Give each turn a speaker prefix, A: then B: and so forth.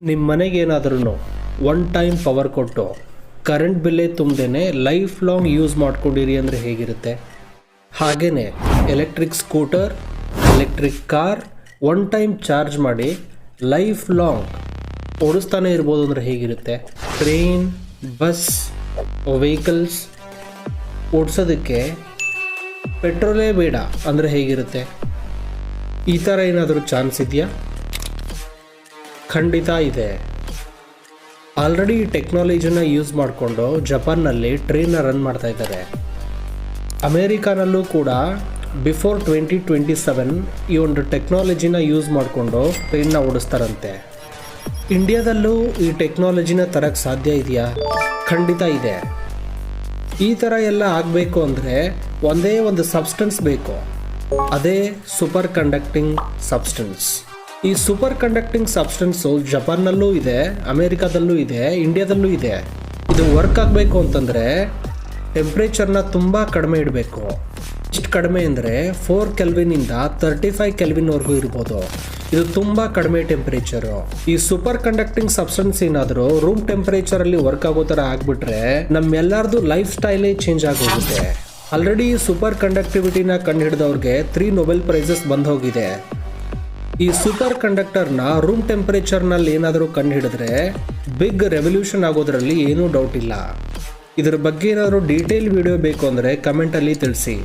A: ನಿಮ್ಮ ಮನೆಗೆ ಏನಾದ್ರೂ ಒನ್ ಟೈಮ್ ಪವರ್ ಕೊಟ್ಟು ಕರೆಂಟ್ ಬಿಲ್ಲೇ ತುಂಬದೇನೆ ಲೈಫ್ ಲಾಂಗ್ ಯೂಸ್ ಮಾಡ್ಕೊಂಡಿರಿ ಅಂದರೆ ಹೇಗಿರುತ್ತೆ? ಹಾಗೆಯೇ electric scooter, electric car one time charge ಮಾಡಿ ಲೈಫ್ ಲಾಂಗ್ ಓಡಿಸ್ತಾನೆ ಇರ್ಬೋದು ಅಂದರೆ ಹೇಗಿರುತ್ತೆ? ಟ್ರೈನ್, ಬಸ್, ವೆಹಿಕಲ್ಸ್ ಓಡಿಸೋದಕ್ಕೆ ಪೆಟ್ರೋಲೇ ಬೇಡ ಅಂದರೆ ಹೇಗಿರುತ್ತೆ? ಈ ಥರ ಏನಾದರೂ ಚಾನ್ಸ್ ಇದೆಯಾ? ಖಂಡಿತ ಇದೆ. ಆಲ್ರೆಡಿ ಈ ಟೆಕ್ನಾಲಜಿನ ಯೂಸ್ ಮಾಡಿಕೊಂಡು ಜಪಾನ್ನಲ್ಲಿ ಟ್ರೈನ್ನ ರನ್ ಮಾಡ್ತಾ ಇದ್ದಾರೆ. ಅಮೇರಿಕಾನಲ್ಲೂ ಕೂಡ ಬಿಫೋರ್ 2027 ಈ ಒಂದು ಟೆಕ್ನಾಲಜಿನ ಯೂಸ್ ಮಾಡಿಕೊಂಡು ಟ್ರೈನ್ನ ಓಡಿಸ್ತಾರಂತೆ. ಇಂಡಿಯಾದಲ್ಲೂ ಈ ಟೆಕ್ನಾಲಜಿನ ತರಕ್ಕೆ ಸಾಧ್ಯ ಇದೆಯಾ? ಖಂಡಿತ ಇದೆ. ಈ ಥರ ಎಲ್ಲ ಆಗಬೇಕು ಅಂದರೆ ಒಂದೇ ಒಂದು ಸಬ್ಸ್ಟೆನ್ಸ್ ಬೇಕು, ಅದೇ ಸೂಪರ್ ಕಂಡಕ್ಟಿಂಗ್ ಸಬ್ಸ್ಟೆನ್ಸ್. ಈ ಸೂಪರ್ ಕಂಡಕ್ಟಿಂಗ್ ಸಬ್ಸ್ಟೆನ್ಸು ಜಪಾನ್ನಲ್ಲೂ ಇದೆ, ಅಮೇರಿಕಾದಲ್ಲೂ ಇದೆ, ಇಂಡಿಯಾದಲ್ಲೂ ಇದೆ. ಇದು ವರ್ಕ್ ಆಗಬೇಕು ಅಂತಂದರೆ ಟೆಂಪ್ರೇಚರ್ನ ತುಂಬ ಕಡಿಮೆ ಇಡಬೇಕು. ಇಷ್ಟು ಕಡಿಮೆ ಅಂದರೆ 4 ಕೆಲ್ವಿನಿಂದ 35 ಕೆಲ್ವಿನ್ವರೆಗೂ ಇರ್ಬೋದು. ಇದು ತುಂಬ ಕಡಿಮೆ ಟೆಂಪ್ರೇಚರು. ಈ ಸೂಪರ್ ಕಂಡಕ್ಟಿಂಗ್ ಸಬ್ಸ್ಟೆನ್ಸ್ ಏನಾದರೂ ರೂಮ್ ಟೆಂಪ್ರೇಚರಲ್ಲಿ ವರ್ಕ್ ಆಗೋ ಥರ ಆಗಿಬಿಟ್ರೆ ನಮ್ಮೆಲ್ಲರದು ಲೈಫ್ ಸ್ಟೈಲೇ ಚೇಂಜ್ ಆಗೋಗುತ್ತೆ. ಆಲ್ರೆಡಿ ಈ ಸೂಪರ್ ಕಂಡಕ್ಟಿವಿಟಿನ ಕಂಡುಹಿಡಿದವ್ರಿಗೆ 3 ನೊಬೆಲ್ ಪ್ರೈಸಸ್ ಬಂದು ಹೋಗಿದೆ. ಈ ಸೂಪರ್ ಕಂಡಕ್ಟರ್ನ ರೂಮ್ ಟೆಂಪರೇಚರ್ನಲ್ಲಿ ಏನಾದರೂ ಕಂಡುಹಿಡಿದ್ರೆ ಬಿಗ್ ರೆವಲ್ಯೂಷನ್ ಆಗೋದ್ರಲ್ಲಿ ಏನೂ ಡೌಟ್ ಇಲ್ಲ. ಇದರ ಬಗ್ಗೆ ಏನಾದರೂ ಡೀಟೇಲ್ ವಿಡಿಯೋ ಬೇಕು ಅಂದರೆ ಕಮೆಂಟಲ್ಲಿ ತಿಳಿಸಿ.